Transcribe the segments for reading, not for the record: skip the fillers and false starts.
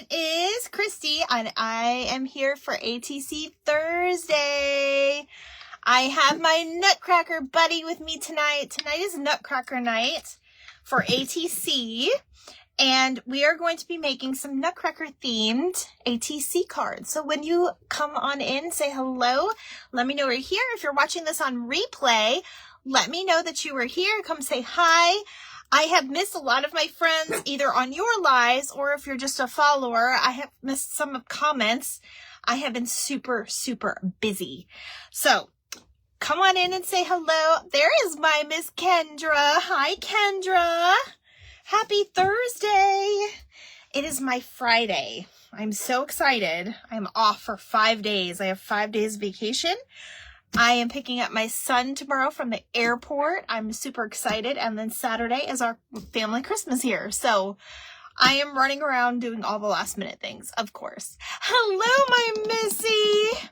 it is Christy, and I am here for ATC Thursday. I have my NutCracker buddy with me tonight. Tonight is NutCracker night for ATC, and we are going to be making some NutCracker themed ATC cards. So when you come on in, say hello, let me know you're here. If you're watching this on replay, let me know that you were here. Come say hi. I have missed a lot of my friends either on your lives or if you're just a follower, I have missed some comments. I have been super, super busy. So come on in and say hello. There is my Miss Kendra. Hi, Kendra. Happy Thursday. It is my Friday. I'm so excited. I'm off for 5 days. I have 5 days vacation. I am picking up my son tomorrow from the airport. I'm super excited. And then Saturday is our family Christmas here. So I am running around doing all the last minute things, of course. Hello, my Missy.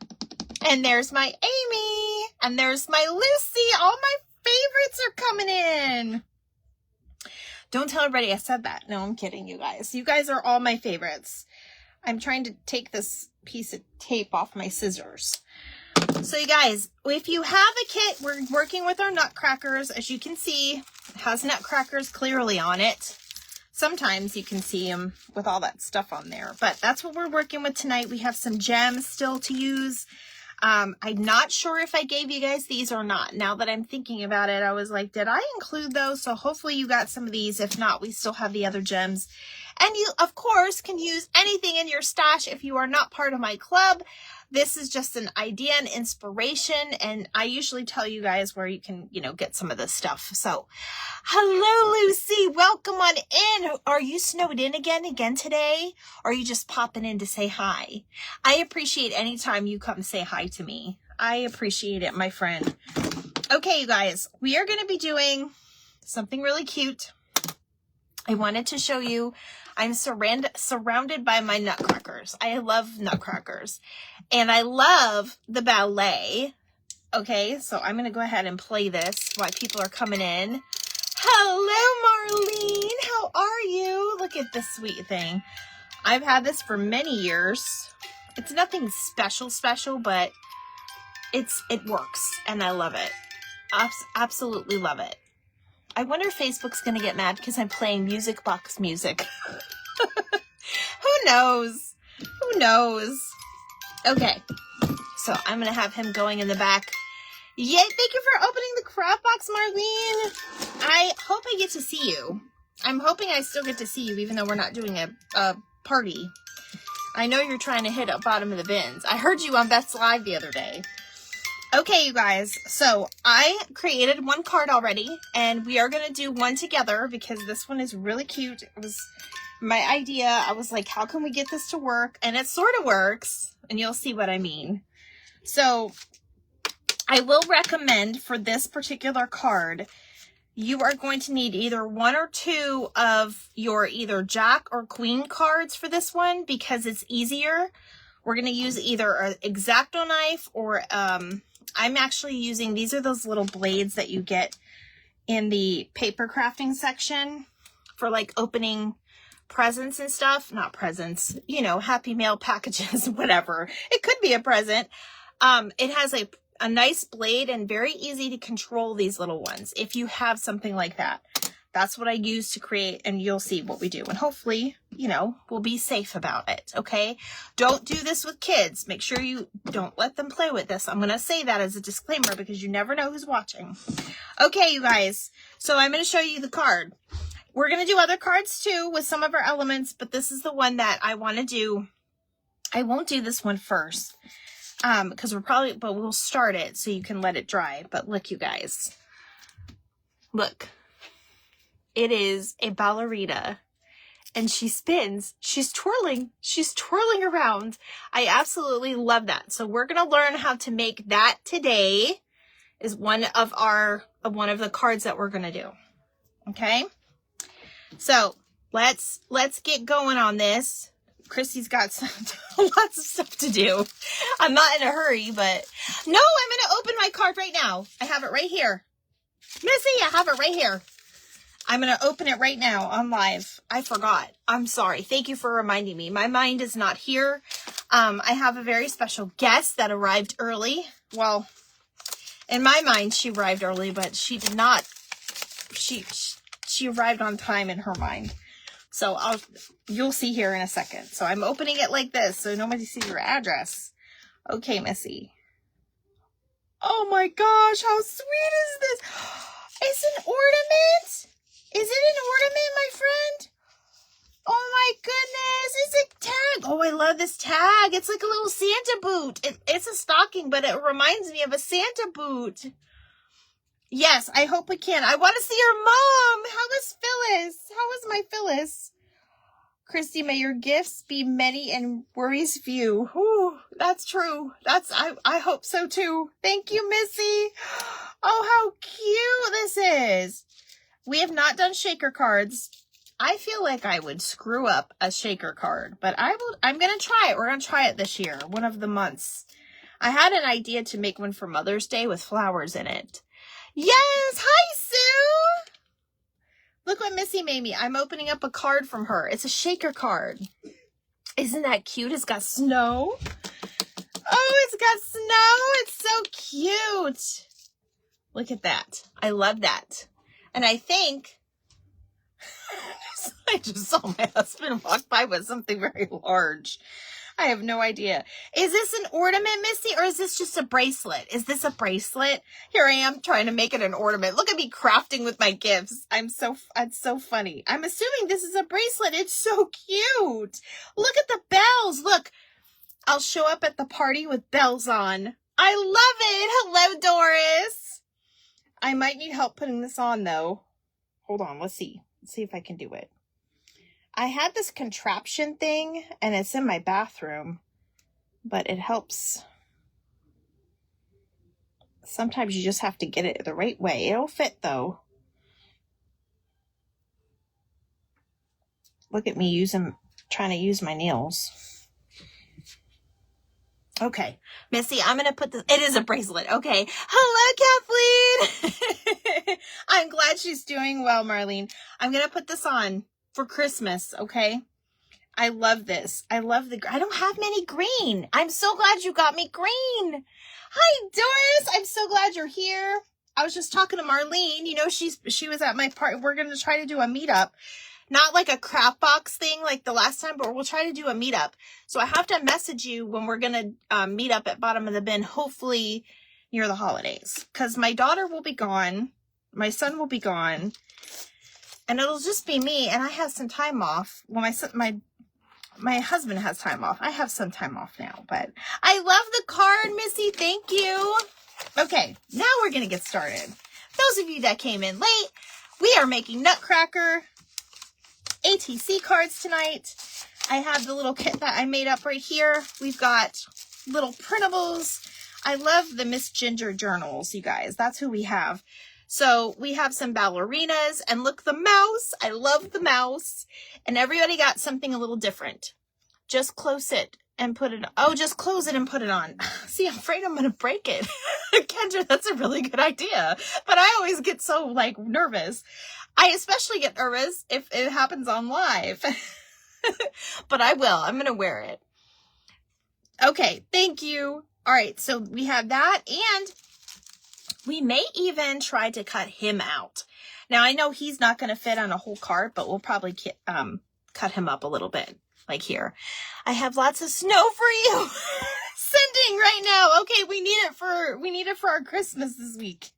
And there's my Amy. And there's my Lucy. All my favorites are coming in. Don't tell everybody I said that. No, I'm kidding, you guys. You guys are all my favorites. I'm trying to take this piece of tape off my scissors. So you guys, if you have a kit, we're working with our NutCrackers. As you can see, it has NutCrackers clearly on it. Sometimes you can see them with all that stuff on there, but that's what we're working with tonight. We have some gems still to use. I'm not sure if I gave you guys these or not. Now that I'm thinking about it, I was like, did I include those? So hopefully you got some of these. If not, we still have the other gems. And you, of course, can use anything in your stash if you are not part of my club. This is just an idea and inspiration, and I usually tell you guys where you can, get some of this stuff. So, hello, Lucy. Welcome on in. Are you snowed in again today? Or are you just popping in to say hi? I appreciate any time you come say hi to me. I appreciate it, my friend. Okay, you guys, we are going to be doing something really cute. I wanted to show you, I'm surrounded by my NutCrackers. I love NutCrackers. And I love the ballet. Okay, so I'm going to go ahead and play this while people are coming in. Hello, Marlene. How are you? Look at this sweet thing. I've had this for many years. It's nothing special, but it works. And I love it. Absolutely love it. I wonder if Facebook's going to get mad because I'm playing music box music. Who knows? Who knows? Okay. So I'm going to have him going in the back. Yay. Thank you for opening the craft box, Marlene. I hope I get to see you. I'm hoping I still get to see you even though we're not doing a party. I know you're trying to hit up bottom of the bins. I heard you on Beth's Live the other day. Okay, you guys, so I created one card already, and we are going to do one together because this one is really cute. It was my idea. I was like, how can we get this to work? And it sort of works, and you'll see what I mean. So I will recommend for this particular card, you are going to need either one or two of your either Jack or Queen cards for this one because it's easier. We're going to use either an X-Acto knife or I'm actually using, these are those little blades that you get in the paper crafting section for like opening presents and stuff. Not presents, happy mail packages, whatever. It could be a present. It has a nice blade and very easy to control these little ones. If you have something like that, that's what I use to create, and you'll see what we do. And hopefully, we'll be safe about it, okay? Don't do this with kids. Make sure you don't let them play with this. I'm going to say that as a disclaimer because you never know who's watching. Okay, you guys. So I'm going to show you the card. We're going to do other cards too with some of our elements, but this is the one that I want to do. I won't do this one first because but we'll start it so you can let it dry. But look, you guys. Look. It is a ballerina and she spins. She's twirling around. I absolutely love that. So we're going to learn how to make that today is one of the cards that we're going to do. Okay. So let's get going on this. Chrissy's got lots of stuff to do. I'm not in a hurry, but no, I'm going to open my card right now. I have it right here. Missy, I have it right here. I'm going to open it right now on live. I forgot. I'm sorry. Thank you for reminding me. My mind is not here. I have a very special guest that arrived early. Well, in my mind, she arrived early, but she did not. She arrived on time in her mind. So you'll see here in a second. So I'm opening it like this so nobody sees your address. Okay, Missy. Oh my gosh, how sweet is this? It's an ornament? Is it an ornament, my friend? Oh my goodness, it's a tag. Oh, I love this tag. It's like a little Santa boot. It's a stocking, but it reminds me of a Santa boot. Yes, I hope we can. I want to see your mom. How is Phyllis? How is my Phyllis? Christy, may your gifts be many and worries few. Ooh, that's true. I hope so too. Thank you, Missy. Oh, how cute this is. We have not done shaker cards. I feel like I would screw up a shaker card, but I'm going to try it. We're going to try it this year, one of the months. I had an idea to make one for Mother's Day with flowers in it. Yes! Hi, Sue! Look what Missy made me. I'm opening up a card from her. It's a shaker card. Isn't that cute? It's got snow. Oh, it's got snow. It's so cute. Look at that. I love that. And I think... I just saw my husband walk by with something very large. I have no idea. Is this an ornament, Missy, or is this just a bracelet? Is this a bracelet? Here I am trying to make it an ornament. Look at me crafting with my gifts. It's so funny. I'm assuming this is a bracelet. It's so cute. Look at the bells. Look, I'll show up at the party with bells on. I love it. Hello, Doris. I might need help putting this on, though. Hold on. Let's see. Let's see if I can do it. I had this contraption thing, and it's in my bathroom, but it helps. Sometimes you just have to get it the right way. It'll fit, though. Look at me trying to use my nails. Okay, Missy, I'm going to put this, it is a bracelet. Okay. Hello, Kathleen. I'm glad she's doing well, Marlene. I'm going to put this on for Christmas. Okay. I love this. I don't have many green. I'm so glad you got me green. Hi, Doris. I'm so glad you're here. I was just talking to Marlene. You know, she was at my party. We're going to try to do a meetup. Not like a crap box thing like the last time, but we'll try to do a meetup. So I have to message you when we're going to meet up at Bottom of the Bin, hopefully near the holidays. Because my daughter will be gone. My son will be gone. And it'll just be me. And I have some time off. Well, my husband has time off. I have some time off now. But I love the card, Missy. Thank you. Okay, now we're going to get started. Those of you that came in late, we are making NutCracker ATC cards tonight. I have the little kit that I made up right here. We've got little printables. I love the Miss Ginger journals, you guys. That's who we have. So we have some ballerinas, and look, the mouse. I love the mouse. And everybody got something a little different. Just close it and put it, just close it and put it on. See, I'm afraid I'm going to break it. Kendra, that's a really good idea. But I always get so nervous. I especially get nervous if it happens on live. But I will. I'm going to wear it. Okay, thank you. All right, so we have that, and we may even try to cut him out. Now, I know he's not going to fit on a whole card, but we'll probably cut him up a little bit, like here. I have lots of snow for you. Sending right now. Okay, we need it for our Christmas this week.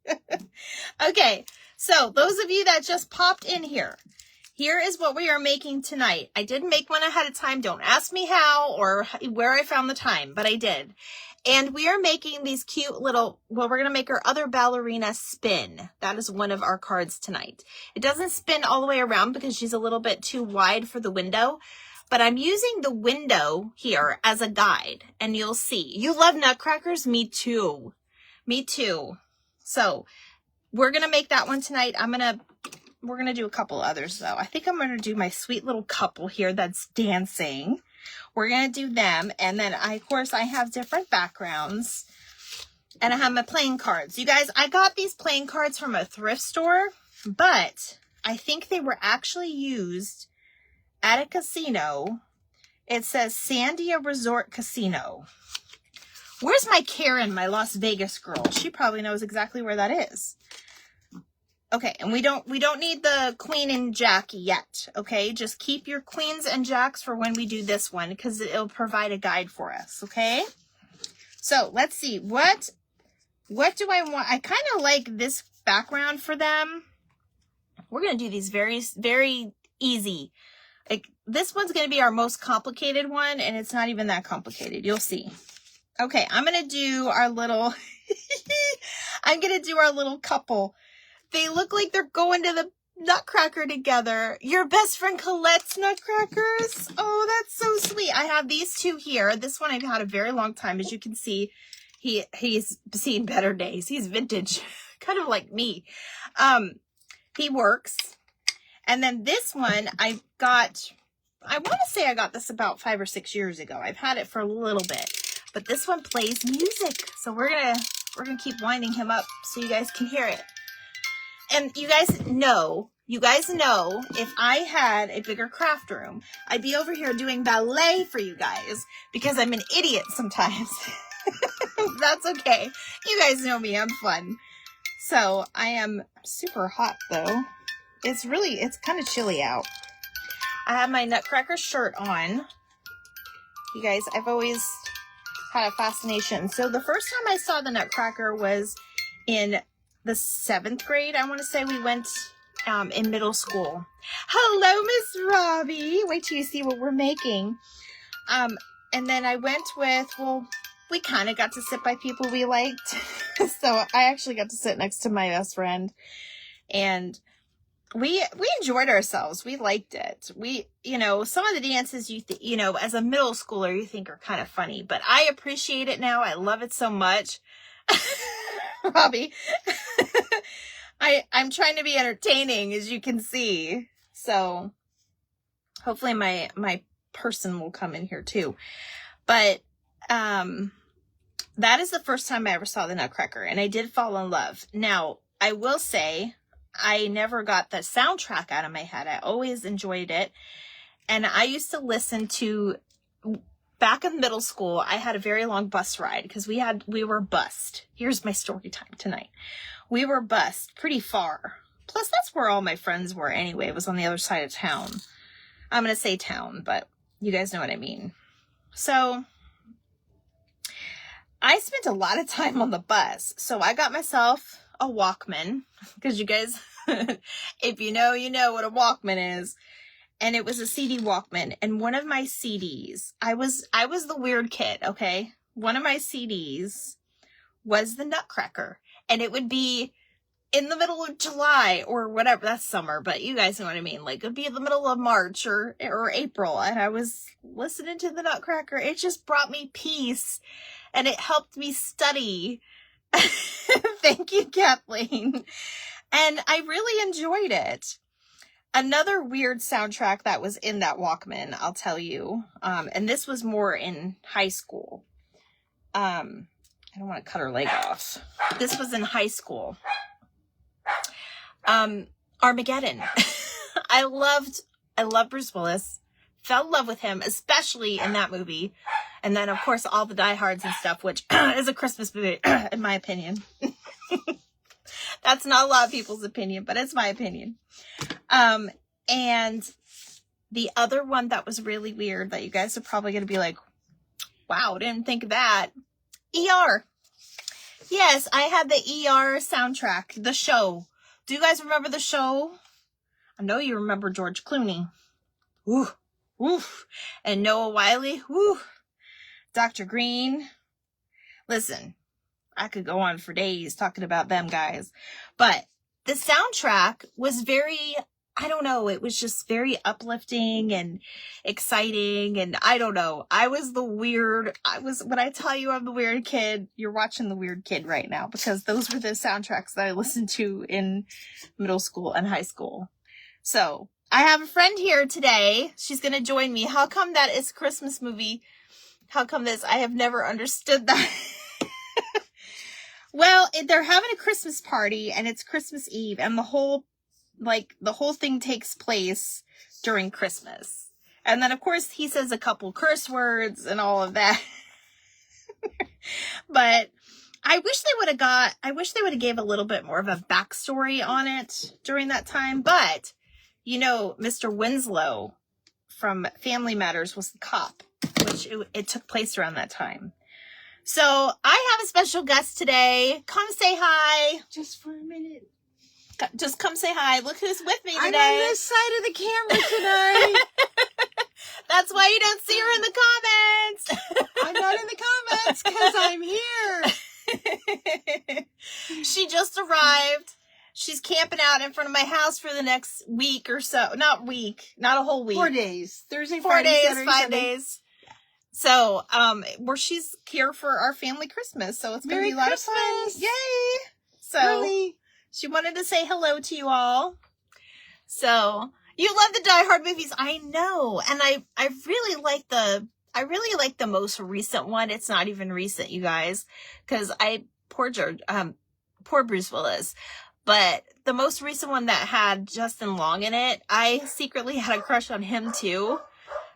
Okay, so those of you that just popped in here is what we are making tonight. I did make one ahead of time. Don't ask me how or where I found the time, but I did. And we are making these cute little, we're going to make our other ballerina spin. That is one of our cards tonight. It doesn't spin all the way around because she's a little bit too wide for the window. But I'm using the window here as a guide, and you'll see. You love nutcrackers? Me too. Me too. So we're going to make that one tonight. We're going to do a couple others, though. I think I'm going to do my sweet little couple here that's dancing. We're going to do them. And then, of course, I have different backgrounds. And I have my playing cards. You guys, I got these playing cards from a thrift store, but I think they were actually used at a casino. It says Sandia Resort Casino. Where's my Karen, my Las Vegas girl? She probably knows exactly where that is. Okay, and we don't need the queen and jack yet, okay? Just keep your queens and jacks for when we do this one, because it'll provide a guide for us, okay? So, let's see. What do I want? I kind of like this background for them. We're going to do these very, very easy. Like, this one's going to be our most complicated one, and it's not even that complicated. You'll see. Okay, I'm going to do our little, I'm going to do our little couple. They look like they're going to the NutCracker together. Your best friend Colette's NutCrackers. Oh, that's so sweet. I have these two here. This one I've had a very long time. As you can see, he's seen better days. He's vintage, kind of like me. He works. And then this one I want to say I got this about 5 or 6 years ago. I've had it for a little bit. But this one plays music. So we're gonna keep winding him up so you guys can hear it. And you guys know, if I had a bigger craft room, I'd be over here doing ballet for you guys because I'm an idiot sometimes. That's okay. You guys know me, I'm fun. So I am super hot though. It's kind of chilly out. I have my NutCracker shirt on. You guys, I've always had a fascination. So the first time I saw the NutCracker was in the 7th grade. I want to say we went in middle school. Hello, Miss Robbie. Wait till you see what we're making. And then I went with, well, we kind of got to sit by people we liked. So I actually got to sit next to my best friend. And we enjoyed ourselves. We liked it. Some of the dances as a middle schooler, you think are kind of funny. But I appreciate it now. I love it so much. Robbie. I'm trying to be entertaining, as you can see. So hopefully my person will come in here too. But that is the first time I ever saw the NutCracker, and I did fall in love. Now, I will say I never got the soundtrack out of my head. I always enjoyed it. And I used to listen to, back in middle school, I had a very long bus ride because we were bused. Here's my story time tonight. We were bused pretty far. Plus, that's where all my friends were anyway. It was on the other side of town. I'm going to say town, but you guys know what I mean. So I spent a lot of time on the bus. So I got myself a Walkman, because you guys, if you know, you know what a Walkman is. And it was a CD Walkman. And one of my CDs, I was the weird kid, okay? One of my CDs was the NutCracker. And it would be in the middle of July or whatever. That's summer, but you guys know what I mean. Like, it'd be in the middle of March or April. And I was listening to the NutCracker. It just brought me peace. And it helped me study. Thank you, Kathleen. And I really enjoyed it. Another weird soundtrack that was in that Walkman, I'll tell you. And this was more in high school. I don't want to cut her leg off. This was in high school. Armageddon. I loved Bruce Willis. Fell in love with him, especially in that movie. And then, of course, all the diehards and stuff, which is a Christmas movie, in my opinion. That's not a lot of people's opinion, but it's my opinion. And the other one that was really weird that you guys are probably going to be like, wow, didn't think of that. ER. Yes, I had the ER soundtrack, the show. Do you guys remember the show? I know you remember George Clooney. Ooh, oof. And Noah Wiley. Ooh. Dr. Green. Listen, I could go on for days talking about them guys. But the soundtrack was very, I don't know, it was just very uplifting and exciting. And I don't know, when I tell you I'm the weird kid, you're watching the weird kid right now, because those were the soundtracks that I listened to in middle school and high school. So I have a friend here today. She's going to join me. How come that is a Christmas movie? How come this? I have never understood that. Well, they're having a Christmas party and it's Christmas Eve, and the whole like, the whole thing takes place during Christmas. And then, of course, he says a couple curse words and all of that. But I wish they would have gave a little bit more of a backstory on it during that time. But, you know, Mr. Winslow from Family Matters was the cop, which it took place around that time. So I have a special guest today. Come say hi. Just for a minute. Just come say hi. Look who's with me today. I'm on this side of the camera tonight. That's why you don't see her in the comments. I'm not in the comments because I'm here. She just arrived. She's camping out in front of my house for the next week or so. Not a whole week. 4 days. Thursday, 4 Friday, days, Saturday, 5 Sunday. days. So, she's here for our family Christmas. So it's going to be a lot of fun. Yay! So, Early. she wanted to say hello to you all. So, you love the Die Hard movies. I know. And I really like the most recent one. It's not even recent, you guys. Cause poor Bruce Willis. But the most recent one that had Justin Long in it, I secretly had a crush on him too.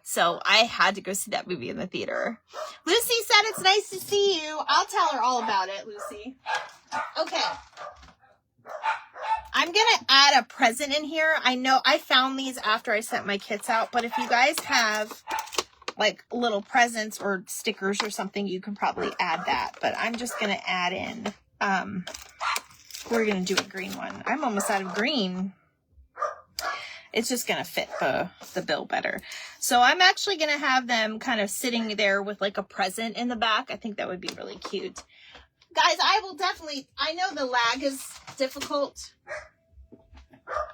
So I had to go see that movie in the theater. Lucy said it's nice to see you. I'll tell her all about it, Lucy. Okay. I'm going to add a present in here. I know I found these after I sent my kits out, but if you guys have like little presents or stickers or something, you can probably add that. But I'm just going to add in, we're going to do a green one. I'm almost out of green. It's just going to fit the bill better. So I'm actually going to have them kind of sitting there with like a present in the back. I think that would be really cute. Guys, I know the lag is difficult.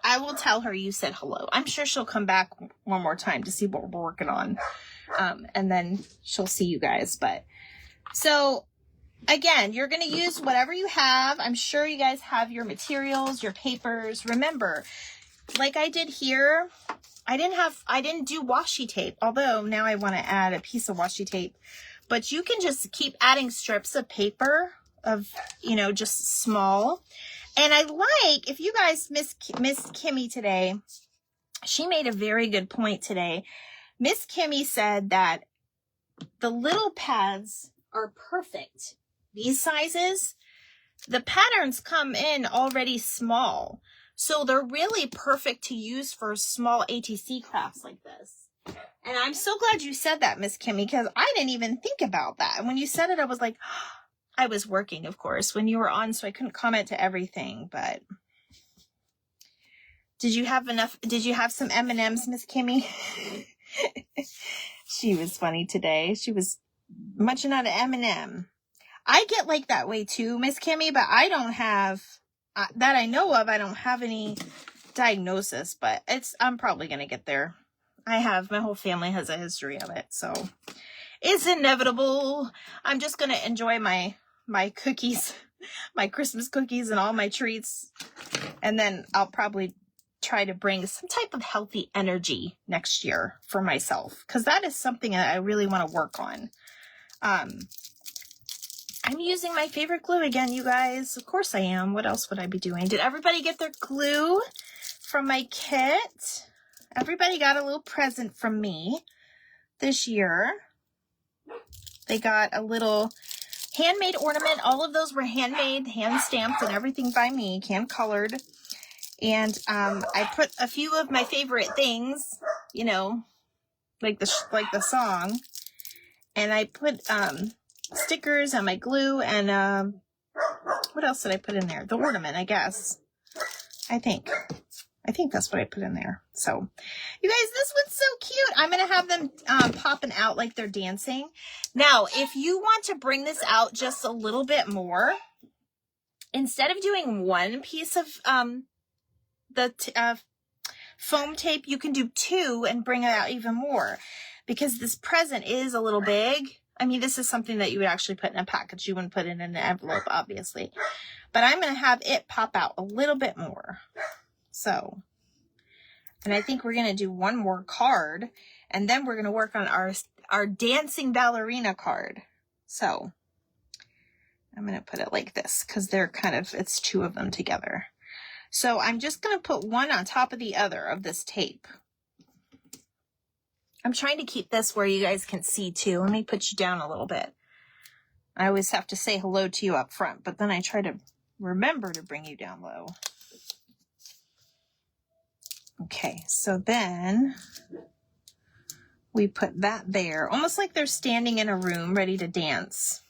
I will tell her you said hello. I'm sure she'll come back one more time to see what we're working on. And then she'll see you guys. But so again, you're going to use whatever you have. I'm sure you guys have your materials, your papers. Remember, like I did here, I didn't do washi tape, although now I want to add a piece of washi tape. But you can just keep adding strips of paper of, you know, just small. And I like, if you guys miss Kimmy today, she made a very good point today. Miss Kimmy said that the little pads are perfect. These sizes, the patterns come in already small. So they're really perfect to use for small ATC crafts like this. And I'm so glad you said that, Miss Kimmy, because I didn't even think about that. And when you said it, I was like, I was working, of course, when you were on, so I couldn't comment to everything. But did you have some M&Ms, Miss Kimmy? She was funny today. She was munching on an M&M. I get like that way too, Miss Kimmy, but I don't have... that I know of, I don't have any diagnosis, but I'm probably going to get there. My whole family has a history of it, so it's inevitable. I'm just going to enjoy my cookies, my Christmas cookies and all my treats. And then I'll probably try to bring some type of healthy energy next year for myself, because that is something that I really want to work on. I'm using my favorite glue again, you guys. Of course I am. What else would I be doing? Did everybody get their glue from my kit? Everybody got a little present from me this year. They got a little handmade ornament. All of those were handmade, hand stamped, and everything by me, hand colored. And I put a few of my favorite things, you know, like the song. And I put stickers and my glue and what else did I put in there? The ornament, I guess. I think that's what I put in there. So you guys, this one's so cute. I'm gonna have them popping out like they're dancing. Now if you want to bring this out just a little bit more, instead of doing one piece of the foam tape, you can do two and bring it out even more, because this present is a little big. I mean, this is something that you would actually put in a package. You wouldn't put it in an envelope, obviously. But I'm going to have it pop out a little bit more. So, and I think we're going to do one more card. And then we're going to work on our dancing ballerina card. So, I'm going to put it like this, because they're it's two of them together. So I'm just going to put one on top of the other of this tape. I'm trying to keep this where you guys can see too. Let me put you down a little bit. I always have to say hello to you up front, but then I try to remember to bring you down low. Okay, so then we put that there, almost like they're standing in a room ready to dance.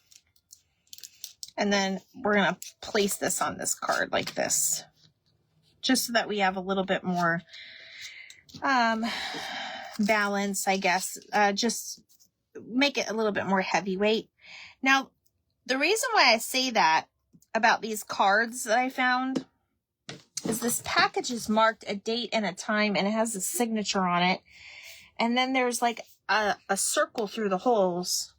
And then we're going to place this on this card like this, just so that we have a little bit more balance, I guess. Just make it a little bit more heavyweight. Now, the reason why I say that about these cards that I found is this package is marked a date and a time, and it has a signature on it. And then there's like a circle through the holes.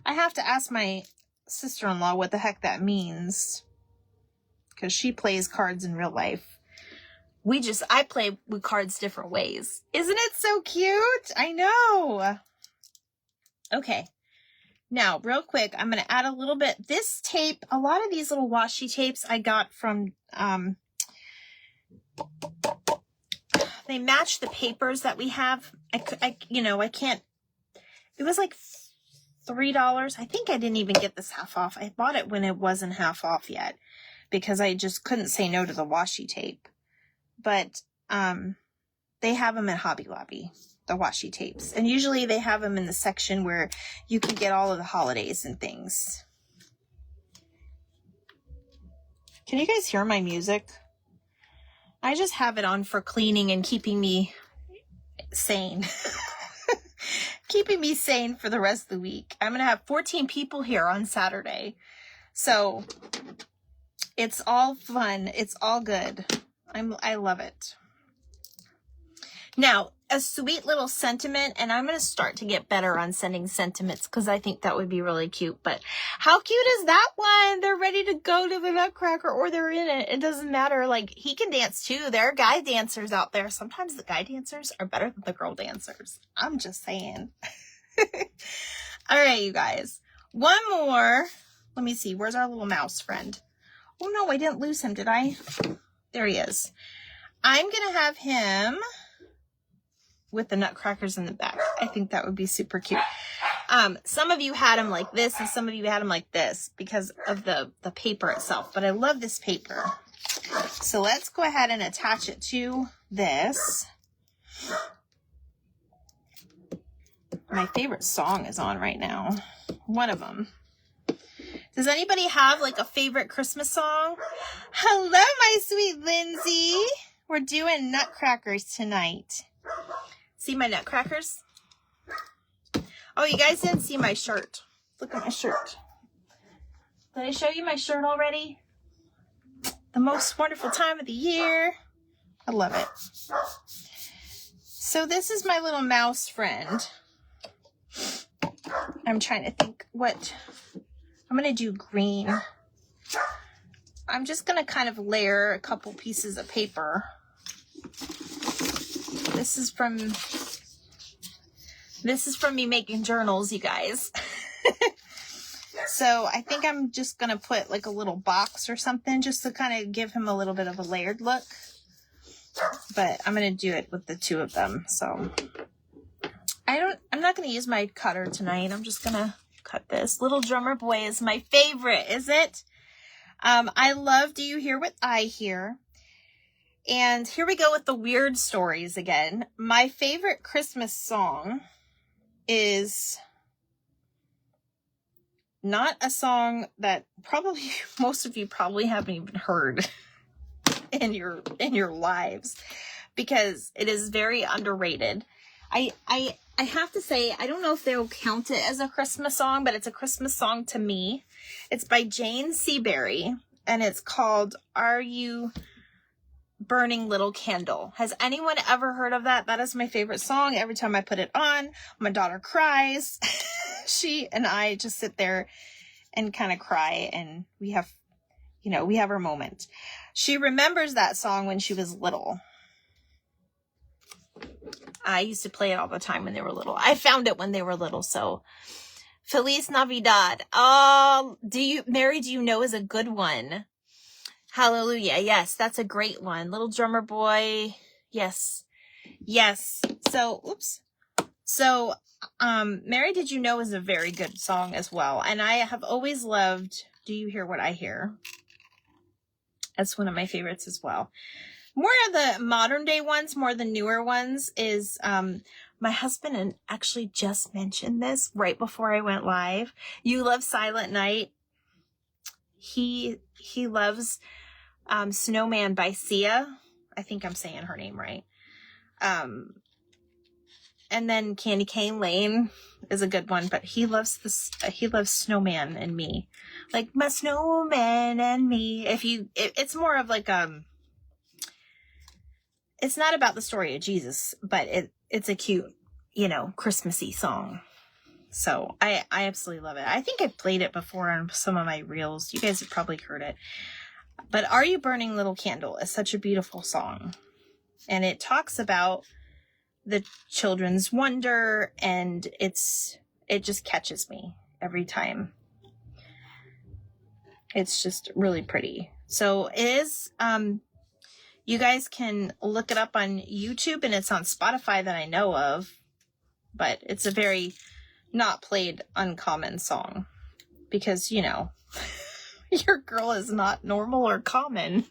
I have to ask my sister-in-law what the heck that means, because she plays cards in real life. I play with cards different ways. Isn't it so cute? I know. Okay. Now, real quick, I'm going to add a little bit. This tape, a lot of these little washi tapes I got from, they match the papers that we have. I can't, it was like $3. I think I didn't even get this half off. I bought it when it wasn't half off yet because I just couldn't say no to the washi tape. But they have them at Hobby Lobby, the washi tapes. And usually they have them in the section where you can get all of the holidays and things. Can you guys hear my music? I just have it on for cleaning and keeping me sane. Keeping me sane for the rest of the week. I'm going to have 14 people here on Saturday. So it's all fun. It's all good. I love it. Now, a sweet little sentiment, and I'm going to start to get better on sending sentiments because I think that would be really cute. But how cute is that one? They're ready to go to the NutCracker, or they're in it. It doesn't matter. Like, he can dance too. There are guy dancers out there. Sometimes the guy dancers are better than the girl dancers. I'm just saying. All right, you guys. One more. Let me see. Where's our little mouse friend? Oh, no, I didn't lose him, did I? There he is. I'm going to have him with the nutcrackers in the back. I think that would be super cute. Some of you had him like this, and some of you had him like this because of the paper itself. But I love this paper. So let's go ahead and attach it to this. My favorite song is on right now. One of them. Does anybody have like a favorite Christmas song? Hello, my sweet Lindsay. We're doing nutcrackers tonight. See my nutcrackers? Oh, you guys didn't see my shirt. Look at my shirt. Did I show you my shirt already? The most wonderful time of the year. I love it. So this is my little mouse friend. I'm trying to think what... I'm going to do green. I'm just going to kind of layer a couple pieces of paper. This is from me making journals, you guys. So I think I'm just going to put like a little box or something just to kind of give him a little bit of a layered look. But I'm going to do it with the two of them. So I'm not going to use my cutter tonight. I'm just going to cut this. Little Drummer Boy is my favorite, is it? I love Do You Hear What I Hear? And here we go with the weird stories again. My favorite Christmas song is not a song that probably most of you probably haven't even heard in your lives, because it is very underrated. I have to say, I don't know if they'll count it as a Christmas song, but it's a Christmas song to me. It's by Jane Seabury, and it's called Are You Burning Little Candle? Has anyone ever heard of that? That is my favorite song. Every time I put it on, my daughter cries. She and I just sit there and kind of cry, and we have our moment. She remembers that song when she was little. I used to play it all the time when they were little. I found it when they were little, so Feliz Navidad. Mary, do you know is a good one. Hallelujah. Yes, that's a great one. Little Drummer Boy. Yes. Yes. So, oops. So, Mary Did You Know is a very good song as well. And I have always loved Do You Hear What I Hear? That's one of my favorites as well. More of the modern day ones, more the newer ones is, my husband and actually just mentioned this right before I went live. You Love Silent Night. He loves, Snowman by Sia. I think I'm saying her name right. And then Candy Cane Lane is a good one, but he loves Snowman and Me. Like my snowman and me. It's more of like, it's not about the story of Jesus, but it's a cute, Christmassy song. So I absolutely love it. I think I've played it before on some of my reels. You guys have probably heard it. But Are You Burning Little Candle is such a beautiful song. And it talks about the children's wonder, and it just catches me every time. It's just really pretty. So it is, you guys can look it up on YouTube, and it's on Spotify that I know of, but it's a very not played uncommon song because, your girl is not normal or common.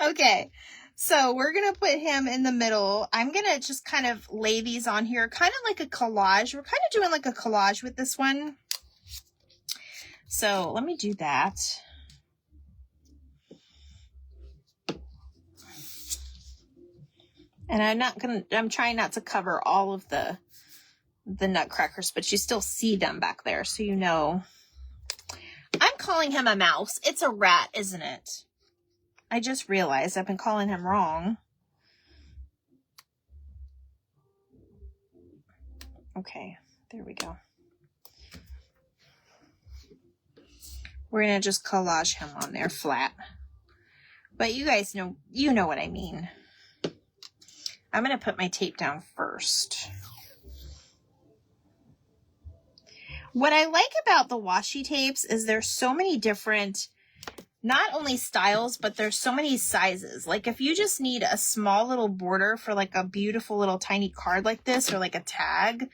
Okay. So we're going to put him in the middle. I'm going to just kind of lay these on here, kind of like a collage. We're kind of doing like a collage with this one. So let me do that. And I'm trying not to cover all of the nutcrackers, but you still see them back there. So I'm calling him a mouse. It's a rat, isn't it? I just realized I've been calling him wrong. Okay, there we go. We're going to just collage him on there flat. But you guys know what I mean. I'm going to put my tape down first. What I like about the washi tapes is there's so many different, not only styles, but there's so many sizes. Like if you just need a small little border for like a beautiful little tiny card like this, or like a tag,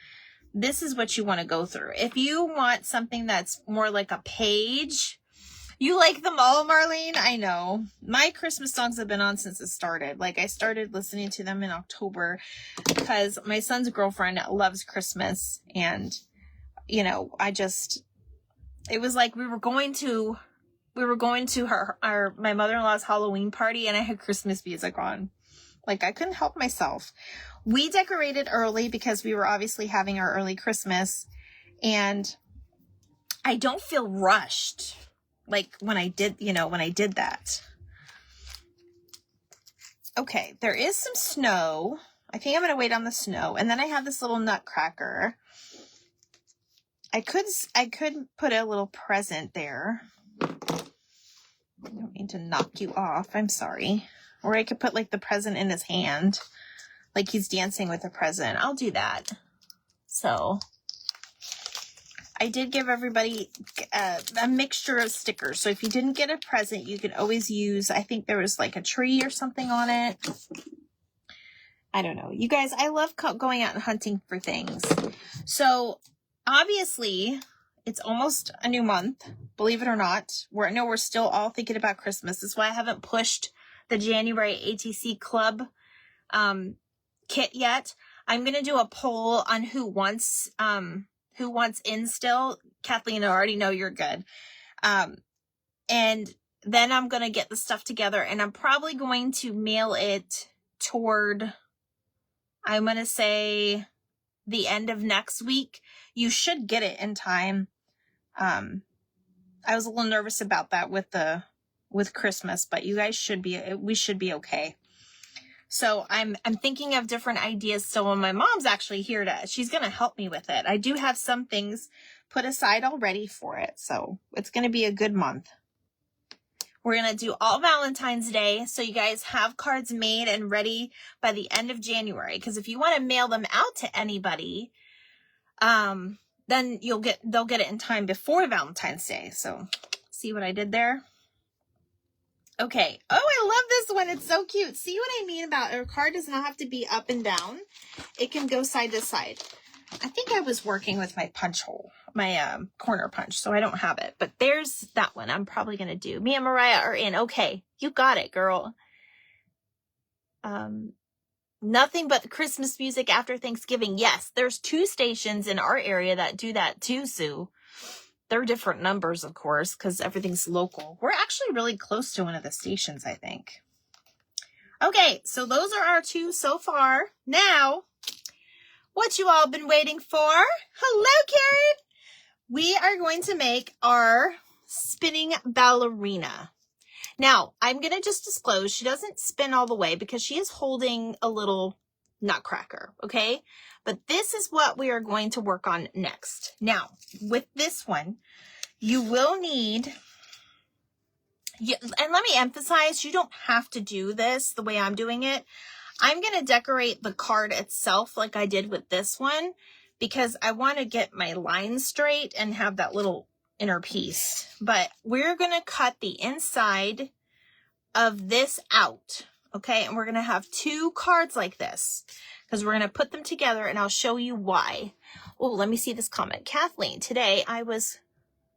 this is what you want to go through. If you want something that's more like a page, you like them all, Marlene? I know. My Christmas songs have been on since it started. Like I started listening to them in October because my son's girlfriend loves Christmas. And, it was like we were going to my mother-in-law's Halloween party, and I had Christmas music on. Like I couldn't help myself. We decorated early because we were obviously having our early Christmas, and I don't feel rushed like when I did that. Okay, there is some snow. I think I'm going to wait on the snow. And then I have this little nutcracker. I could put a little present there. I don't mean to knock you off. I'm sorry. Or I could put like the present in his hand. Like he's dancing with a present. I'll do that. So I did give everybody a mixture of stickers. So if you didn't get a present, you can always use, I think there was like a tree or something on it. I don't know. You guys, I love going out and hunting for things. So obviously it's almost a new month, believe it or not. We're still all thinking about Christmas. That's why I haven't pushed the January ATC club kit yet. I'm going to do a poll on who wants in still. Kathleen, I already know you're good. And then I'm going to get the stuff together, and I'm probably going to mail it toward, I'm going to say, the end of next week. You should get it in time. I was a little nervous about that with Christmas, but you guys we should be okay. So I'm thinking of different ideas. So when my mom's actually here she's going to help me with it. I do have some things put aside already for it. So it's going to be a good month. We're going to do all Valentine's Day. So you guys have cards made and ready by the end of January. Because if you want to mail them out to anybody, then they'll get it in time before Valentine's Day. So see what I did there? Okay. Oh, I love this one. It's so cute. See what I mean about our card does not have to be up and down. It can go side to side. I think I was working with my punch hole, my corner punch, so I don't have it. But there's that one I'm probably going to do. Me and Mariah are in. Okay. You got it, girl. Nothing but the Christmas music after Thanksgiving. Yes, there's 2 stations in our area that do that too, Sue. They're different numbers, of course, because everything's local. We're actually really close to one of the stations, I think. Okay, so those are our 2 so far. Now, what you all been waiting for? Hello, Karen! We are going to make our spinning ballerina. Now, I'm going to just disclose she doesn't spin all the way because she is holding a little NutCracker, okay? But this is what we are going to work on next. Now, with this one, you will need, and let me emphasize, you don't have to do this the way I'm doing it. I'm going to decorate the card itself like I did with this one because I want to get my lines straight and have that little inner piece. But we're going to cut the inside of this out, okay? And we're going to have 2 cards like this because we're going to put them together and I'll show you why. Oh, let me see this comment. Kathleen, today I was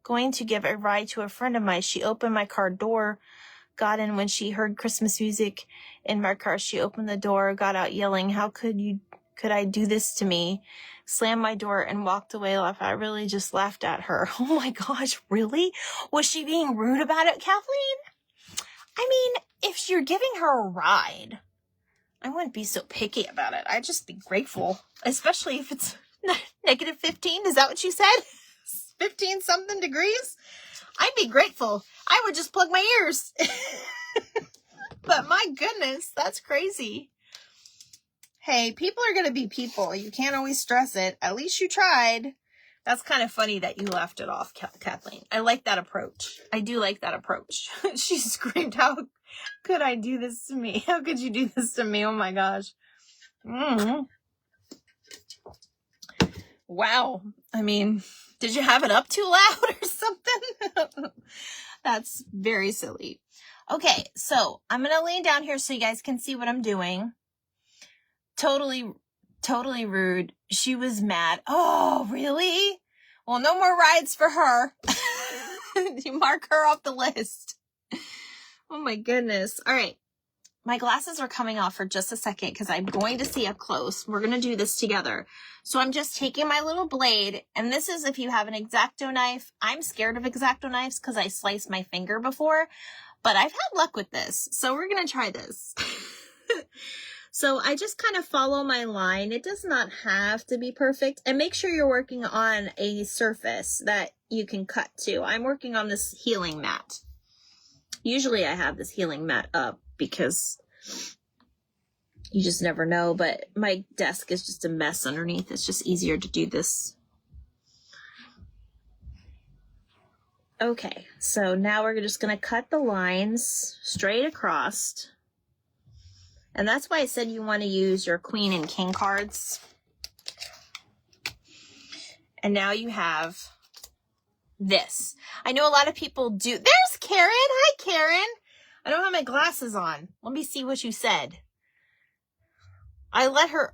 going to give a ride to a friend of mine. She opened my car door, got in when she heard Christmas music in my car. She opened the door, got out yelling, "How could I do this to me?" Slammed my door and walked away laughing. I really just laughed at her. Oh my gosh, really? Was she being rude about it, Kathleen? I mean, if you're giving her a ride, I wouldn't be so picky about it. I'd just be grateful, especially if it's negative 15. Is that what you said? 15 something degrees? I'd be grateful. I would just plug my ears. But my goodness, that's crazy. Hey, people are going to be people. You can't always stress it. At least you tried. That's kind of funny that you left it off, Kathleen. I like that approach. I do like that approach. She screamed, "How could I do this to me? How could you do this to me? Oh my gosh." Wow. I mean, did you have it up too loud or something? That's very silly. Okay, so I'm going to lean down here so you guys can see what I'm doing. Totally rude. She was mad. Oh, really? Well, no more rides for her. You mark her off the list. Oh my goodness. All right. My glasses are coming off for just a second because I'm going to see up close. We're going to do this together. So I'm just taking my little blade, and this is if you have an X-Acto knife. I'm scared of X-Acto knives because I sliced my finger before, but I've had luck with this. So we're going to try this. So I just kind of follow my line. It does not have to be perfect. And make sure you're working on a surface that you can cut to. I'm working on this healing mat. Usually I have this healing mat up because you just never know. But my desk is just a mess underneath. It's just easier to do this. Okay, so now we're just going to cut the lines straight across. And that's why I said you want to use your Queen and King cards. And now you have this. I know a lot of people do. There's Karen. Hi, Karen. I don't have my glasses on. Let me see what you said. I'll let her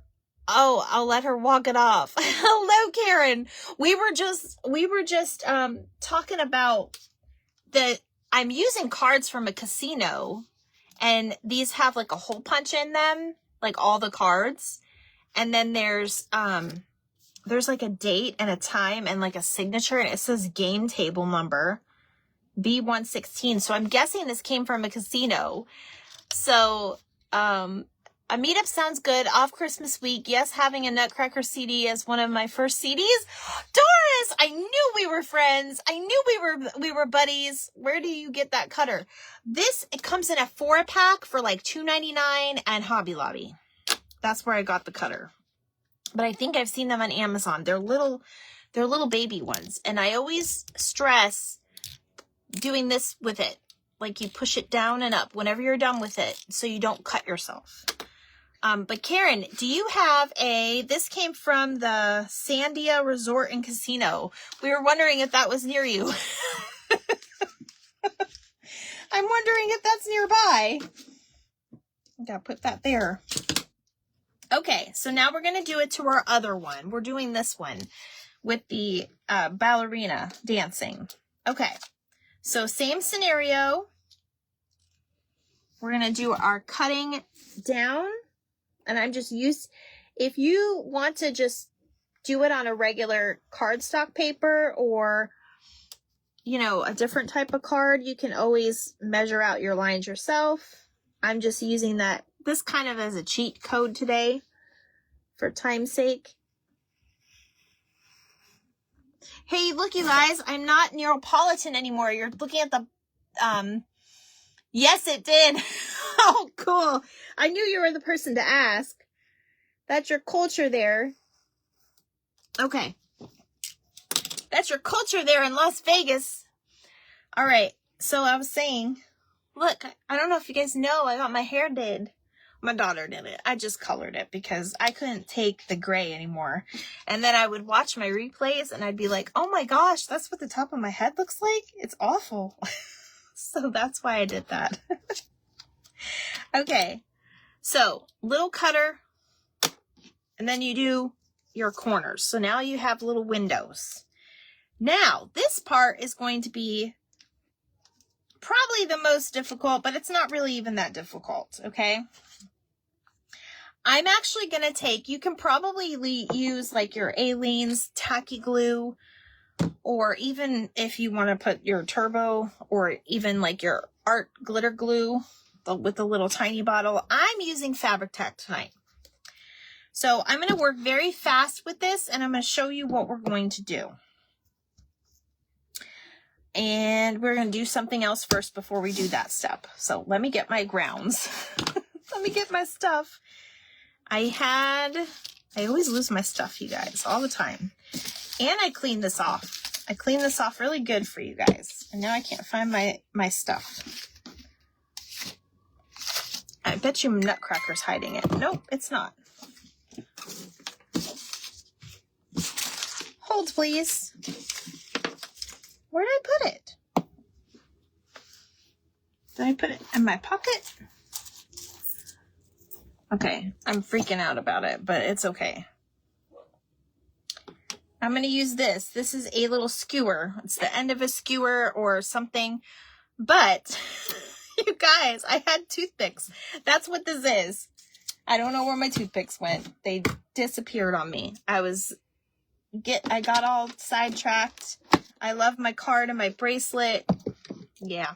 walk it off. Hello, Karen. We were just talking about I'm using cards from a casino. And these have like a hole punch in them, like all the cards. And then there's like a date and a time and like a signature, and it says game table number B116. So I'm guessing this came from a casino. So a meetup sounds good. Off Christmas week. Yes, having a NutCracker CD as one of my first CDs. Doris, I knew we were friends. I knew we were buddies. Where do you get that cutter? It comes in a 4-pack for like $2.99 and Hobby Lobby. That's where I got the cutter. But I think I've seen them on Amazon. They're little baby ones. And I always stress doing this with it. Like you push it down and up whenever you're done with it so you don't cut yourself. But Karen, do you have this came from the Sandia Resort and Casino. We were wondering if that was near you. I'm wondering if that's nearby. I gotta put that there. Okay, so now we're gonna do it to our other one. We're doing this one with the ballerina dancing. Okay, so same scenario. We're gonna do our cutting down, and I'm just if you want to just do it on a regular cardstock paper or, you know, a different type of card, you can always measure out your lines yourself. I'm just using this kind of as a cheat code today for time's sake. Hey, look, you guys, I'm not Neapolitan anymore. You're looking at the, yes, it did. Oh, cool. I knew you were the person to ask. That's your culture there. Okay. That's your culture there in Las Vegas. All right. So I was saying, look, I don't know if you guys know, I got my hair did. My daughter did it. I just colored it because I couldn't take the gray anymore. And then I would watch my replays and I'd be like, oh my gosh, that's what the top of my head looks like? It's awful. So that's why I did that. Okay. So little cutter. And then you do your corners. So now you have little windows. Now, this part is going to be probably the most difficult, but it's not really even that difficult, okay? I'm actually going to take, you can probably use like your Aleene's tacky glue, or even if you want to put your turbo, or even like your art glitter glue with the little tiny bottle. I'm using Fabri-Tac tonight. So I'm going to work very fast with this, and I'm going to show you what we're going to do. And we're going to do something else first before we do that step. So let me get my grounds. Let me get my stuff. I always lose my stuff, you guys, all the time. And I cleaned this off. I cleaned this off really good for you guys. And now I can't find my stuff. I bet you NutCracker's hiding it. Nope, it's not. Hold, please. Where did I put it? Did I put it in my pocket? Okay, I'm freaking out about it, but it's okay. I'm going to use this. This is a little skewer. It's the end of a skewer or something. But, you guys, I had toothpicks. That's what this is. I don't know where my toothpicks went. They disappeared on me. I got all sidetracked. I love my card and my bracelet. Yeah.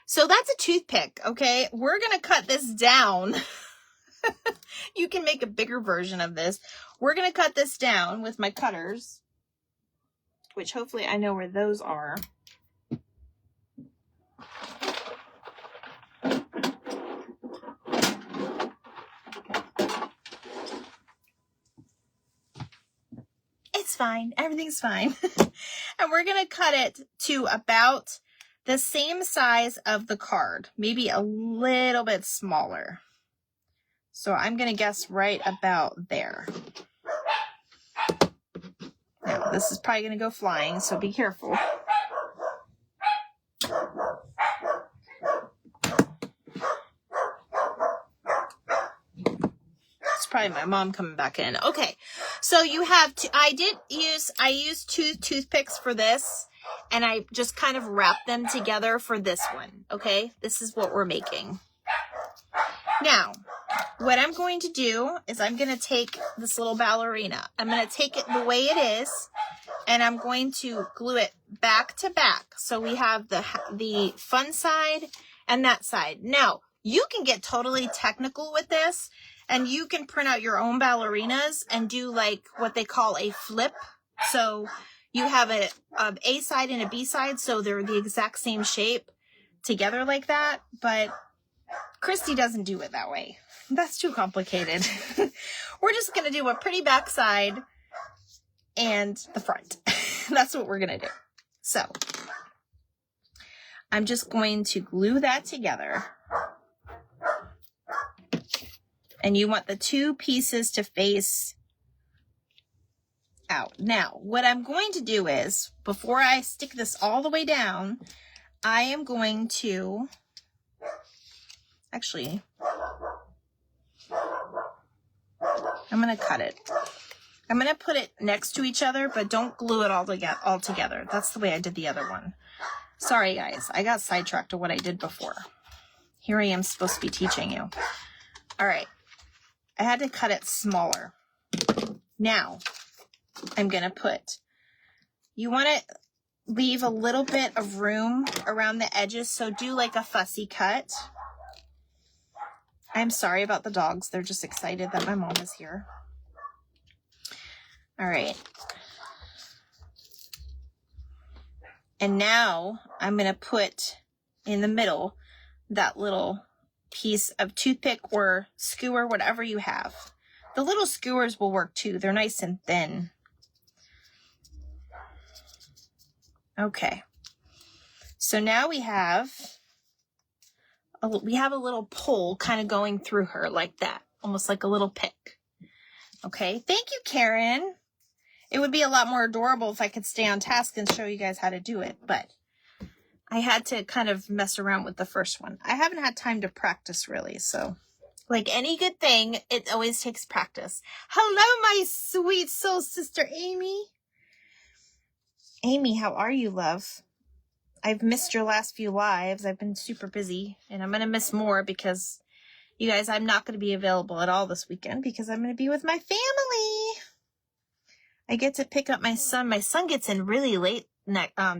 So that's a toothpick, okay? We're going to cut this down. You can make a bigger version of this. We're going to cut this down with my cutters, which hopefully I know where those are. It's fine. Everything's fine. And we're going to cut it to about the same size of the card, maybe a little bit smaller. So I'm going to guess right about there. Now, this is probably going to go flying, so be careful. It's probably my mom coming back in. Okay, so you have I used two toothpicks for this, and I just kind of wrapped them together for this one. Okay, this is what we're making. Now, what I'm going to do is I'm going to take this little ballerina. I'm going to take it the way it is, and I'm going to glue it back to back. So we have the fun side and that side. Now, you can get totally technical with this, and you can print out your own ballerinas and do like what they call a flip. So you have a side and a B side, so they're the exact same shape together like that. But Christy doesn't do it that way. That's too complicated. We're just going to do a pretty back side and the front. That's what we're going to do. So I'm just going to glue that together. And you want the two pieces to face out. Now, what I'm going to do is, before I stick this all the way down, I am going to, actually, I'm going to cut it. I'm going to put it next to each other, but don't glue it all together. That's the way I did the other one. Sorry, guys. I got sidetracked to what I did before. Here I am supposed to be teaching you. All right. I had to cut it smaller. Now, I'm going to put, you want to leave a little bit of room around the edges, so do like a fussy cut. I'm sorry about the dogs. They're just excited that my mom is here. All right. And now I'm going to put in the middle that little piece of toothpick or skewer, whatever you have. The little skewers will work too. They're nice and thin. Okay. So now we have a little pole kind of going through her like that, almost like a little pick. Okay. Thank you, Karen. It would be a lot more adorable if I could stay on task and show you guys how to do it, but I had to kind of mess around with the first one. I haven't had time to practice really, so like any good thing, it always takes practice. Hello, my sweet soul sister, Amy. Amy, how are you, love? I've missed your last few lives. I've been super busy, and I'm going to miss more because, you guys, I'm not going to be available at all this weekend because I'm going to be with my family. I get to pick up my son. My son gets in really late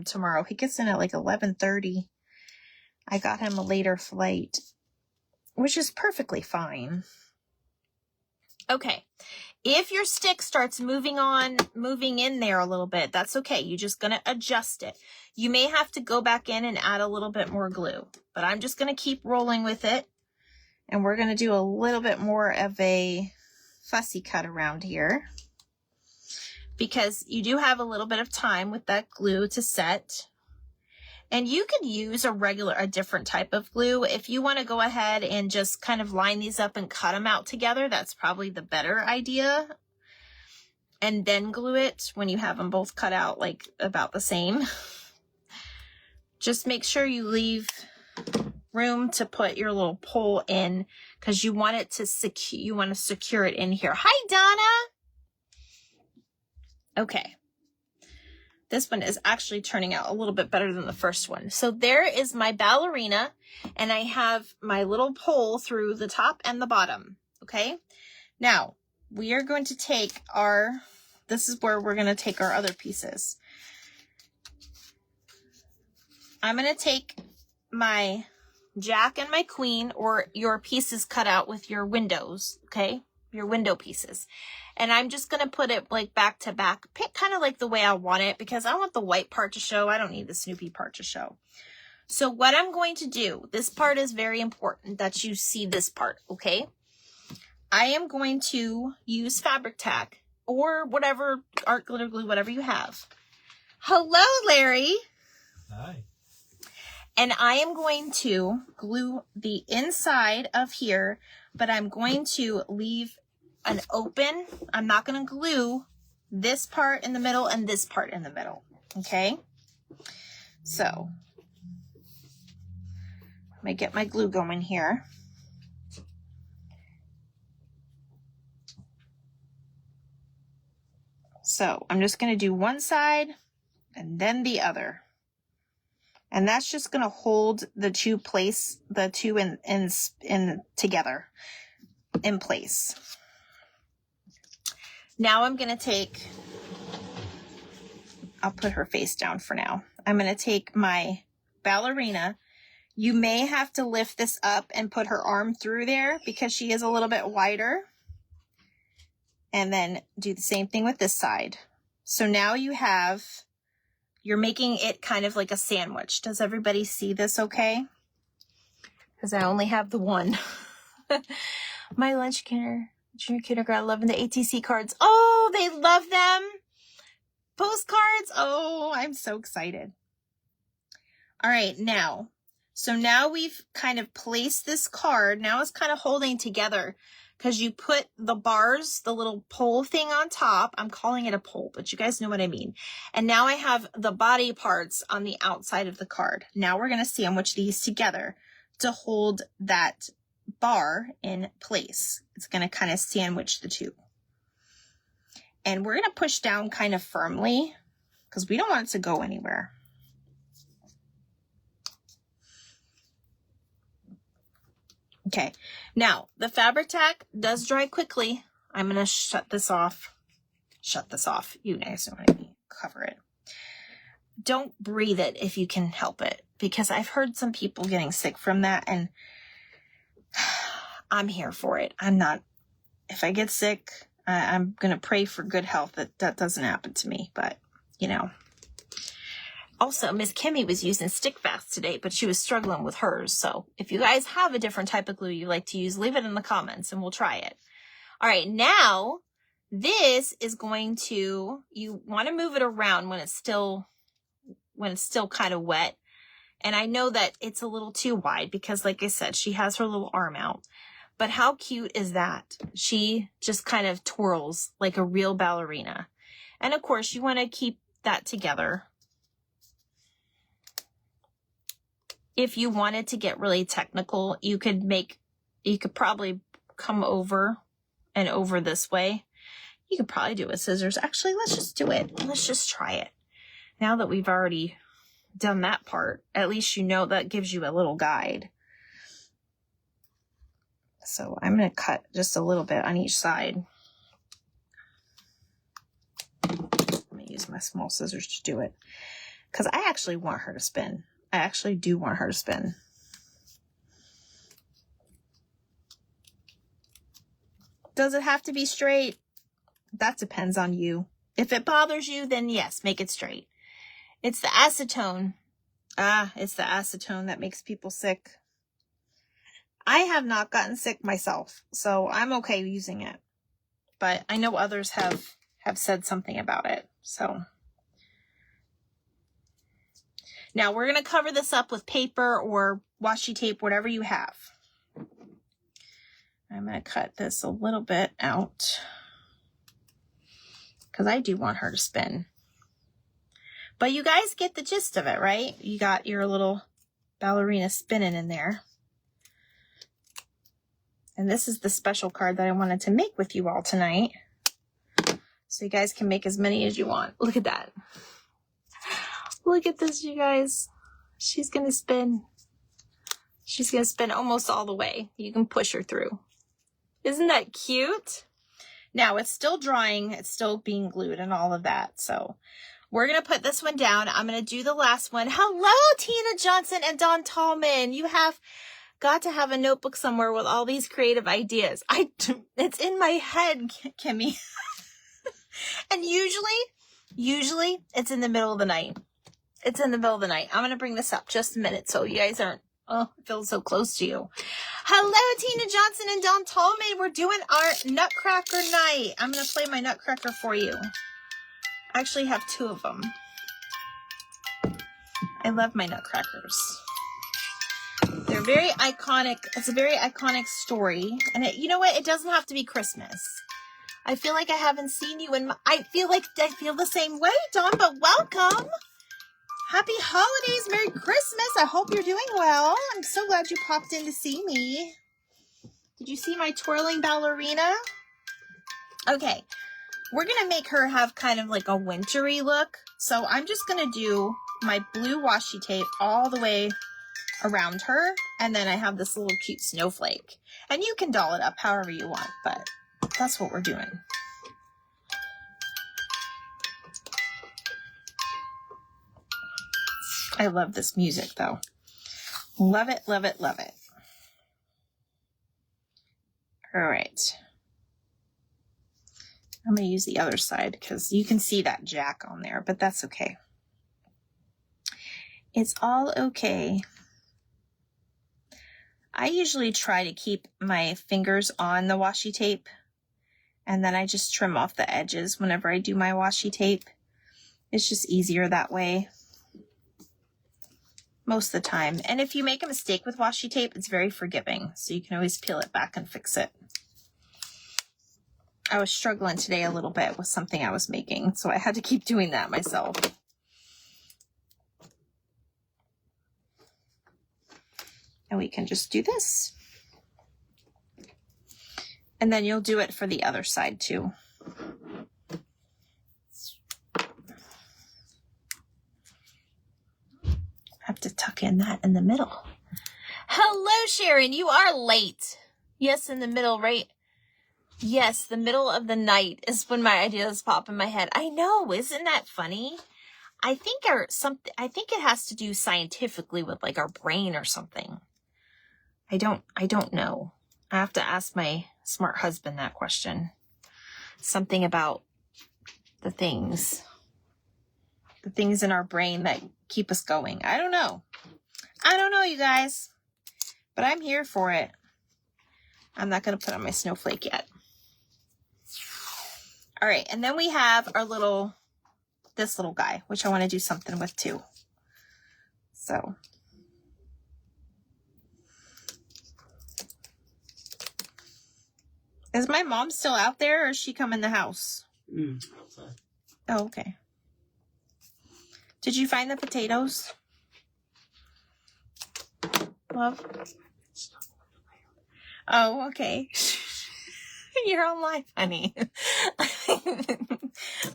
tomorrow. He gets in at like 11:30. I got him a later flight, which is perfectly fine. Okay. If your stick starts moving in there a little bit, that's okay. You're just going to adjust it. You may have to go back in and add a little bit more glue, but I'm just going to keep rolling with it. And we're going to do a little bit more of a fussy cut around here, because you do have a little bit of time with that glue to set. And you could use a different type of glue. If you want to go ahead and just kind of line these up and cut them out together, that's probably the better idea. And then glue it when you have them both cut out like about the same. Just make sure you leave room to put your little pole in, because you want it to secure it in here. Hi, Donna. Okay, this one is actually turning out a little bit better than the first one. So there is my ballerina, and I have my little pole through the top and the bottom. Okay, now we are going to take this is where we're going to take our other pieces. I'm going to take my Jack and my Queen, or your pieces cut out with your windows, okay? Your window pieces. And I'm just going to put it like back to back, kind of like the way I want it, because I want the white part to show. I don't need the Snoopy part to show. So what I'm going to do, this part is very important that you see this part, okay? I am going to use fabric tack or whatever, art glitter glue, whatever you have. Hello, Larry. Hi. And I am going to glue the inside of here, but I'm going to leave an open. I'm not going to glue this part in the middle and this part in the middle. Okay. So let me get my glue going here. So I'm just going to do one side and then the other. And that's just going to hold the two in together in place. Now I'm going to take, I'll put her face down for now. I'm going to take my ballerina. You may have to lift this up and put her arm through there because she is a little bit wider. And then do the same thing with this side. So now you're making it kind of like a sandwich. Does everybody see this okay? Because I only have the one. My lunch junior kindergarten, loving the ATC cards. Oh, they love them. Postcards. Oh, I'm so excited. All right, so now we've kind of placed this card. Now it's kind of holding together because you put the bars, the little pole thing on top. I'm calling it a pole, but you guys know what I mean. And now I have the body parts on the outside of the card. Now we're going to sandwich these together to hold that bar in place. It's going to kind of sandwich the two. And we're going to push down kind of firmly because we don't want it to go anywhere. Okay, now the fabric tack does dry quickly. I'm going to shut this off. Shut this off. You guys know what I mean. Cover it. Don't breathe it if you can help it, because I've heard some people getting sick from that, and I'm here for it. I'm not, if I get sick, I'm going to pray for good health that doesn't happen to me, but you know. Also, Miss Kimmy was using stick fast today, but she was struggling with hers. So if you guys have a different type of glue you like to use, leave it in the comments and we'll try it. All right, now this is going to, you want to move it around when it's still kind of wet. And I know that it's a little too wide because, like I said, she has her little arm out. But how cute is that? She just kind of twirls like a real ballerina. And of course, you want to keep that together. If you wanted to get really technical, you could probably come over and over this way. You could probably do it with scissors. Actually, let's just do it. Let's just try it. Now that we've already done that part, at least you know that gives you a little guide. So I'm going to cut just a little bit on each side. I'm going to use my small scissors to do it because I actually want her to spin. I actually do want her to spin. Does it have to be straight? That depends on you. If it bothers you, then yes, make it straight. It's the acetone. It's the acetone that makes people sick. I have not gotten sick myself, so I'm okay using it. But I know others have said something about it, so. Now we're going to cover this up with paper or washi tape, whatever you have. I'm going to cut this a little bit out because I do want her to spin. But you guys get the gist of it, right? You got your little ballerina spinning in there. And this is the special card that I wanted to make with you all tonight. So you guys can make as many as you want. Look at that. Look at this, you guys. She's going to spin. She's going to spin almost all the way. You can push her through. Isn't that cute? Now, it's still drying. It's still being glued and all of that. So we're going to put this one down. I'm going to do the last one. Hello, Tina Johnson and Don Tallman. You have got to have a notebook somewhere with all these creative ideas. It's in my head, Kimmy. And usually it's in the middle of the night. It's in the middle of the night. I'm going to bring this up just a minute so you guys aren't, it feels so close to you. Hello, Tina Johnson and Don Tallman. We're doing our NutCracker night. I'm going to play my NutCracker for you. I actually have two of them. I love my NutCrackers. They're very iconic. It's a very iconic story. And you know what? It doesn't have to be Christmas. I feel like I haven't seen you I feel the same way, Dawn, but welcome. Happy holidays. Merry Christmas. I hope you're doing well. I'm so glad you popped in to see me. Did you see my twirling ballerina? Okay. We're going to make her have kind of like a wintry look. So I'm just going to do my blue washi tape all the way around her. And then I have this little cute snowflake. And you can doll it up however you want, but that's what we're doing. I love this music though. Love it, love it, love it. All right. I'm going to use the other side because you can see that jack on there, but that's okay. It's all okay. I usually try to keep my fingers on the washi tape, and then I just trim off the edges whenever I do my washi tape. It's just easier that way most of the time. And if you make a mistake with washi tape, it's very forgiving, so you can always peel it back and fix it. I was struggling today a little bit with something I was making, so I had to keep doing that myself. And we can just do this. And then you'll do it for the other side too. Have to tuck in that in the middle. Hello, Sharon. You are late. Yes, in the middle, right? Yes, the middle of the night is when my ideas pop in my head. I know, isn't that funny? I think it has to do scientifically with like our brain or something. I don't know. I have to ask my smart husband that question. Something about the things in our brain that keep us going. I don't know, you guys, but I'm here for it. I'm not going to put on my snowflake yet. All right. And then we have our this little guy, which I want to do something with too. So. Is my mom still out there, or is she come in the house? Outside. Oh, okay. Did you find the potatoes? Love? Oh, okay. You're on live, honey.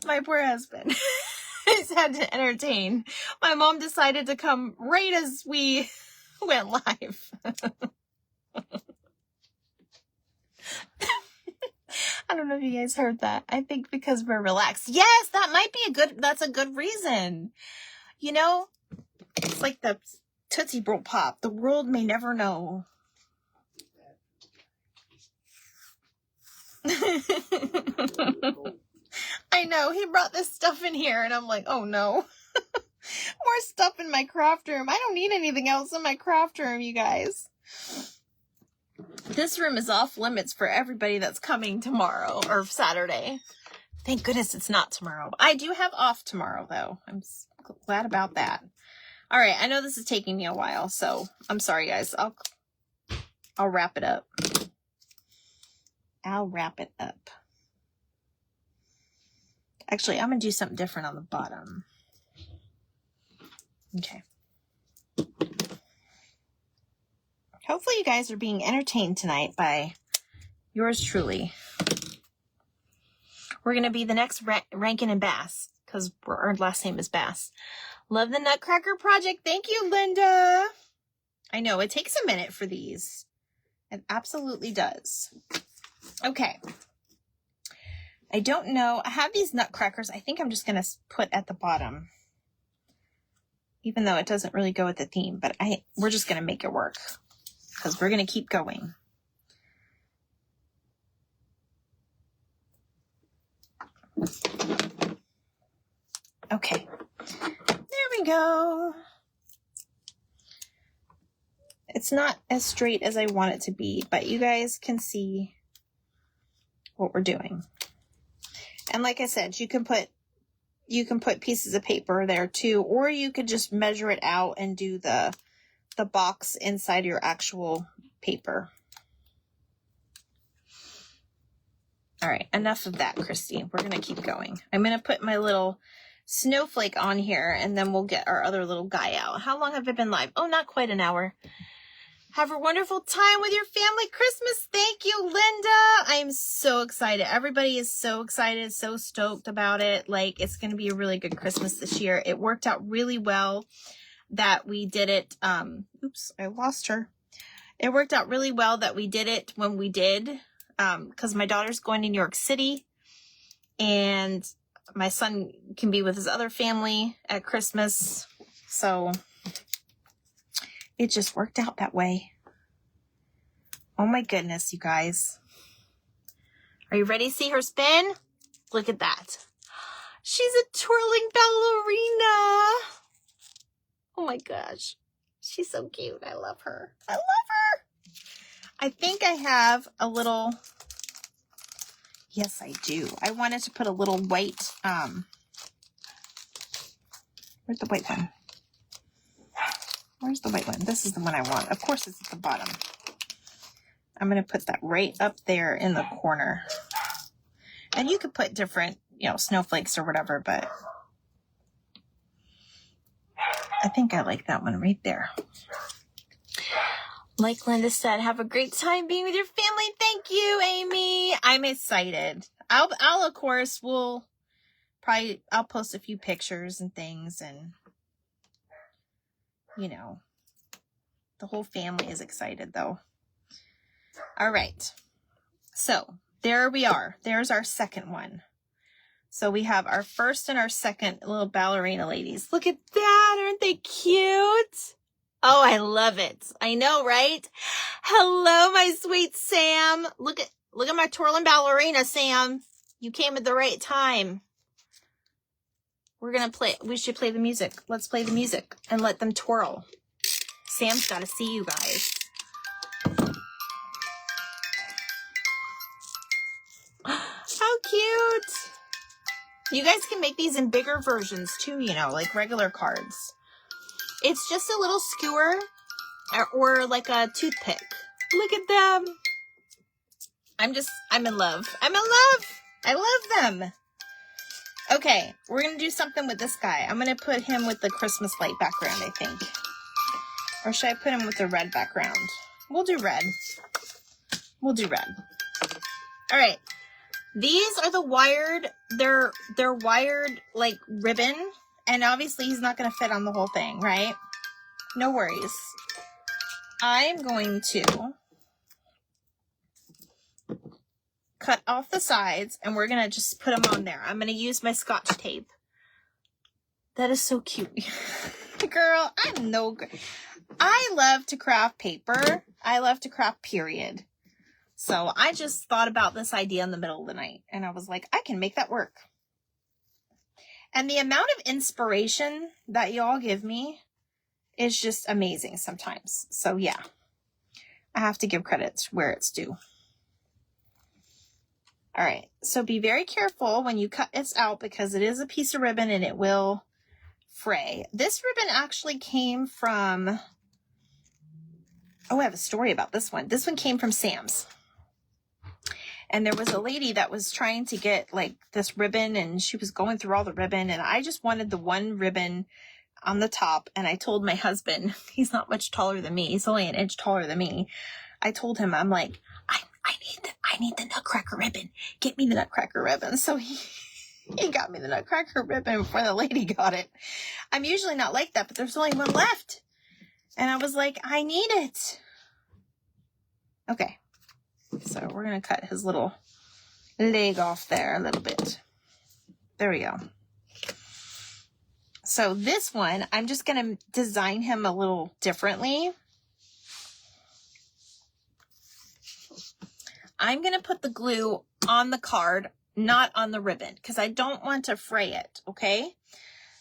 My poor husband. He's had to entertain. My mom decided to come right as we went live. I don't know if you guys heard that. I think because we're relaxed. Yes, that's a good reason. You know, it's like the Tootsie Roll Pop. The world may never know. I know, he brought this stuff in here and I'm like, oh no. More stuff in my craft room. I don't need anything else in my craft room, you guys. This room is off limits for everybody that's coming tomorrow or Saturday. Thank goodness it's not tomorrow. I do have off tomorrow, though. I'm glad about that. All right, I know this is taking me a while, so I'm sorry, guys. I'll wrap it up. Actually, I'm going to do something different on the bottom. Okay. Hopefully you guys are being entertained tonight by yours truly. We're going to be the next Rankin and Bass, because our last name is Bass. Love the NutCracker project. Thank you, Linda. I know, it takes a minute for these. It absolutely does. Okay. I don't know. I have these NutCrackers. I think I'm just going to put at the bottom. Even though it doesn't really go with the theme. But we're just going to make it work. Because we're going to keep going. Okay. There we go. It's not as straight as I want it to be, but you guys can see what we're doing. And like I said, you can put pieces of paper there too, or you could just measure it out and do the box inside your actual paper. All right, enough of that, Christy. We're going to keep going. I'm going to put my little snowflake on here, and then we'll get our other little guy out. How long have I been live? Oh, not quite an hour. Have a wonderful time with your family Christmas. Thank you, Linda. I am so excited. Everybody is so excited, so stoked about it. Like, it's going to be a really good Christmas this year. It worked out really well that we did it. Oops, I lost her. It worked out really well that we did it when we did, because my daughter's going to New York City, and my son can be with his other family at Christmas. So it just worked out that way. Oh my goodness, you guys. Are you ready to see her spin? Look at that. She's a twirling ballerina. Oh my gosh. She's so cute. I love her. I love her. I think I have a little... Yes, I do. I wanted to put a little white... Where's the white one? Where's the white one? This is the one I want. Of course, it's at the bottom. I'm going to put that right up there in the corner. And you could put different, you know, snowflakes or whatever, but I think I like that one right there. Like Linda said, have a great time being with your family. Thank you, Amy. I'm excited. I'll of course, I'll post a few pictures and things, and, you know, the whole family is excited though. All right. So there we are. There's our second one. So we have our first and our second little ballerina ladies. Look at that. Aren't they cute? Oh, I love it. I know, right? Hello, my sweet Sam. Look at my twirling ballerina, Sam. You came at the right time. We should play the music. Let's play the music and let them twirl. Sam's got to see you guys. How cute. You guys can make these in bigger versions too, you know, like regular cards. It's just a little skewer or like a toothpick. Look at them. I'm in love. I'm in love. I love them. Okay, we're going to do something with this guy. I'm going to put him with the Christmas light background, I think. Or should I put him with the red background? We'll do red. We'll do red. All right. These are the wired, they're wired like ribbon. And obviously he's not going to fit on the whole thing, right? No worries. I'm going to cut off the sides and we're going to just put them on there. I'm going to use my Scotch tape. That is so cute. Girl, I'm no good. I love to craft paper. I love to craft, period. So I just thought about this idea in the middle of the night and I was like, I can make that work. And the amount of inspiration that y'all give me is just amazing sometimes. So yeah, I have to give credit where it's due. All right, so be very careful when you cut this out because it is a piece of ribbon and it will fray. This ribbon actually came from, I have a story about this one. This one came from Sam's. And there was a lady that was trying to get like this ribbon and she was going through all the ribbon and I just wanted the one ribbon on the top. And I told my husband, he's not much taller than me. He's only an inch taller than me. I told him, I'm like, I need the NutCracker ribbon. Get me the NutCracker ribbon. So he got me the NutCracker ribbon before the lady got it. I'm usually not like that, but there's only one left. And I was like, I need it. Okay. So we're going to cut his little leg off there a little bit. There we go. So this one, I'm just going to design him a little differently. I'm going to put the glue on the card, not on the ribbon, because I don't want to fray it, okay?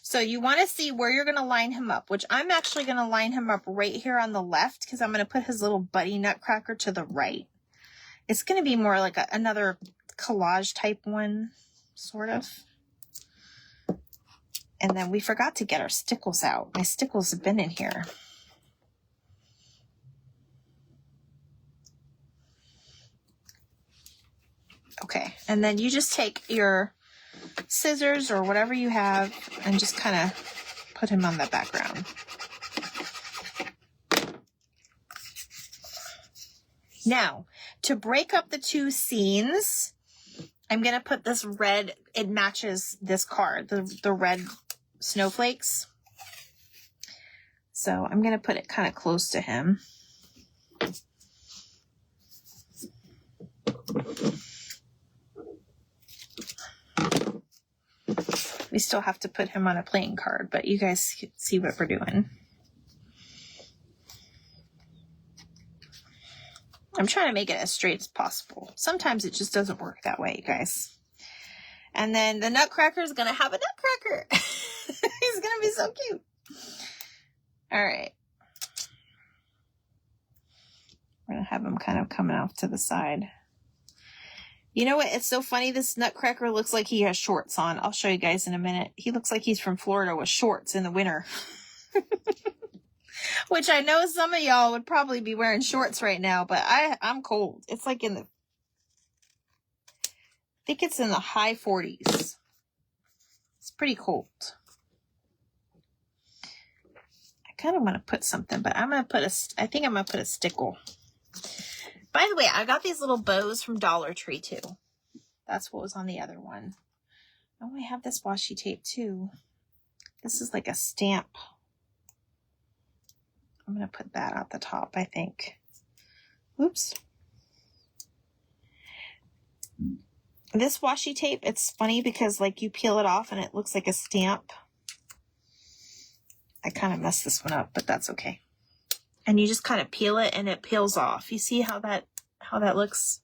So you want to see where you're going to line him up, which I'm actually going to line him up right here on the left, because I'm going to put his little buddy NutCracker to the right. It's going to be more like another collage type one, sort of. And then we forgot to get our stickles out. My stickles have been in here. Okay, and then you just take your scissors or whatever you have and just kind of put him on the background. Now, to break up the two scenes, I'm going to put this red, it matches this card, the red snowflakes. So I'm going to put it kind of close to him. We still have to put him on a playing card, but you guys see what we're doing. I'm trying to make it as straight as possible. Sometimes it just doesn't work that way, you guys. And then the NutCracker is going to have a NutCracker. He's going to be so cute. All right. We're going to have him kind of coming off to the side. You know what? It's so funny. This NutCracker looks like he has shorts on. I'll show you guys in a minute. He looks like he's from Florida with shorts in the winter. Which I know some of y'all would probably be wearing shorts right now, but I'm cold. It's like in the think it's in the high 40s. It's pretty cold. I kind of want to put something, but I'm going to put I think I'm going to put a stickle. By the way, I got these little bows from Dollar Tree too. That's what was on the other one. Oh, I have this washi tape too. This is like a stamp. I'm going to put that at the top, I think. Oops. This washi tape, it's funny because like you peel it off and it looks like a stamp. I kind of messed this one up, but that's okay. And you just kind of peel it and it peels off. You see how that looks?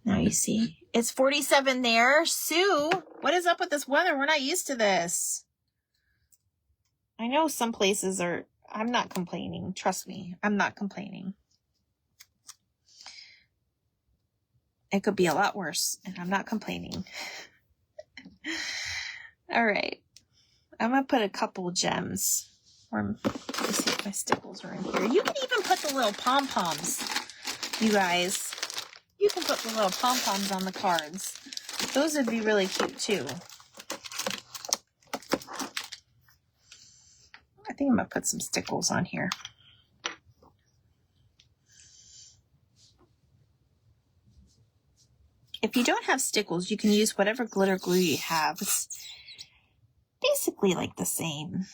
Now you see. It's 47 there. Sue, what is up with this weather? We're not used to this. I know some places are. I'm not complaining. Trust me. I'm not complaining. It could be a lot worse, and I'm not complaining. All right. I'm going to put a couple gems. Let's see if my stickles are in here. You can even put the little pom-poms, you guys. You can put the little pom-poms on the cards. Those would be really cute, too. I think I'm going to put some stickles on here. If you don't have stickles, you can use whatever glitter glue you have. It's basically like the same.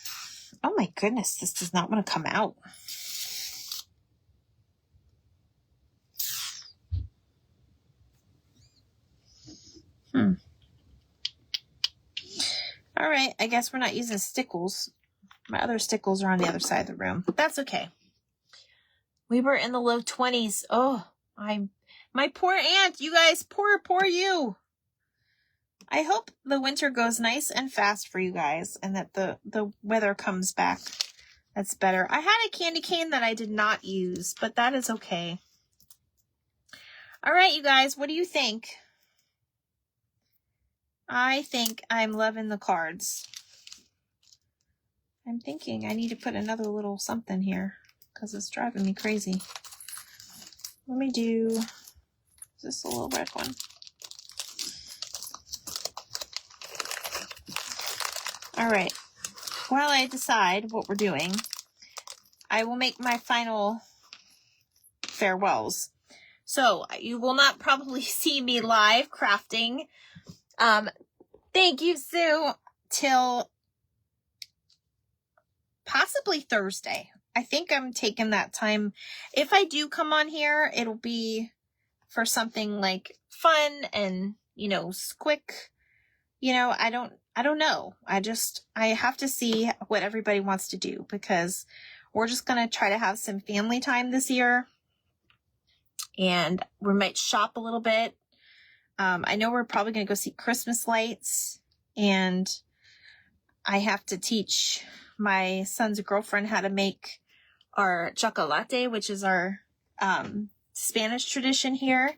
Oh my goodness, this does not want to come out. All right, I guess we're not using stickles. My other stickles are on the other side of the room. That's okay. We were in the low 20s. Oh, my poor aunt. You guys, poor you. I hope the winter goes nice and fast for you guys and that the weather comes back. That's better. I had a candy cane that I did not use, but that is okay. All right, you guys, what do you think? I think I'm loving the cards. I'm thinking I need to put another little something here because it's driving me crazy. Let me do, is this a little red one? All right. While I decide what we're doing, I will make my final farewells. So you will not probably see me live crafting. Thank you, Sue, till possibly Thursday. I think I'm taking that time. If I do come on here, it'll be for something like fun and, quick. I don't know. I have to see what everybody wants to do because we're just going to try to have some family time this year. And we might shop a little bit. I know we're probably going to go see Christmas lights, and I have to teach my son's girlfriend how to make our chocolate, which is our Spanish tradition here.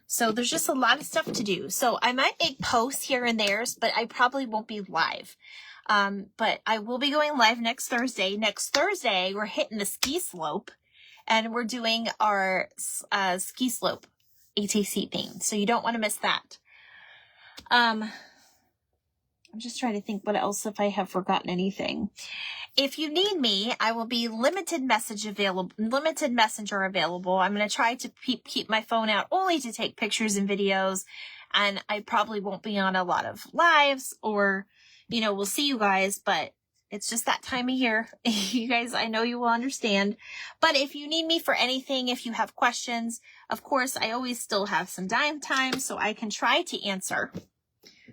So there's just a lot of stuff to do. So I might make posts here and there, but I probably won't be live. But I will be going live next Thursday. Next Thursday, we're hitting the ski slope, and we're doing our ski slope ATC theme. So you don't want to miss that. I'm just trying to think what else, if I have forgotten anything. If you need me, I will be limited messenger available. I'm going to try to keep my phone out only to take pictures and videos. And I probably won't be on a lot of lives or, we'll see you guys, but it's just that time of year. You guys, I know you will understand. But if you need me for anything, if you have questions, of course, I always still have some time so I can try to answer.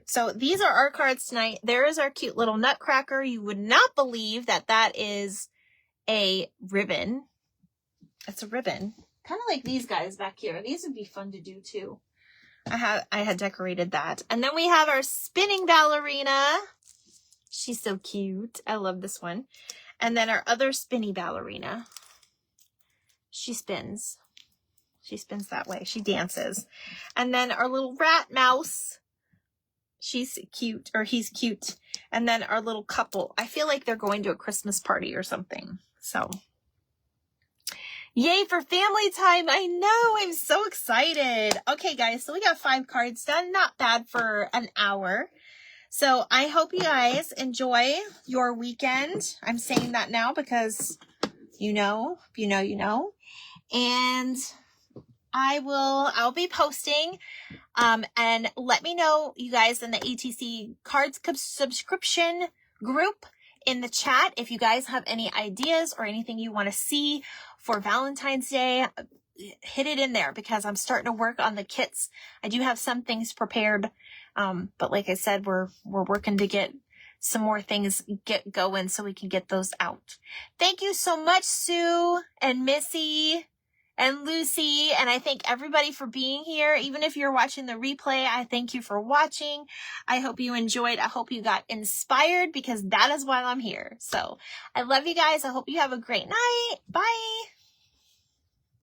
So these are our cards tonight. There is our cute little NutCracker. You would not believe that is a ribbon. It's a ribbon. Kind of like these guys back here. These would be fun to do too. I had decorated that. And then we have our spinning ballerina. She's so cute. I love this one. And then our other spinny ballerina. She spins. She spins that way. She dances. And then our little rat mouse. She's cute, or he's cute. And then our little couple. I feel like they're going to a Christmas party or something. So, Yay for family time. I know. I'm so excited. Okay, guys. So we got 5 cards done. Not bad for an hour. So I hope you guys enjoy your weekend. I'm saying that now because you know, if you know, you know. And I'll be posting, and let me know, you guys, in the ATC cards subscription group in the chat, if you guys have any ideas or anything you want to see for Valentine's Day. Hit it in there because I'm starting to work on the kits. I do have some things prepared, but like I said, we're working to get some more things get going so we can get those out. Thank you so much, Sue and Missy and Lucy, and I thank everybody for being here. Even if you're watching the replay, I thank you for watching. I hope you enjoyed. I hope you got inspired because that is why I'm here. So I love you guys. I hope you have a great night. Bye.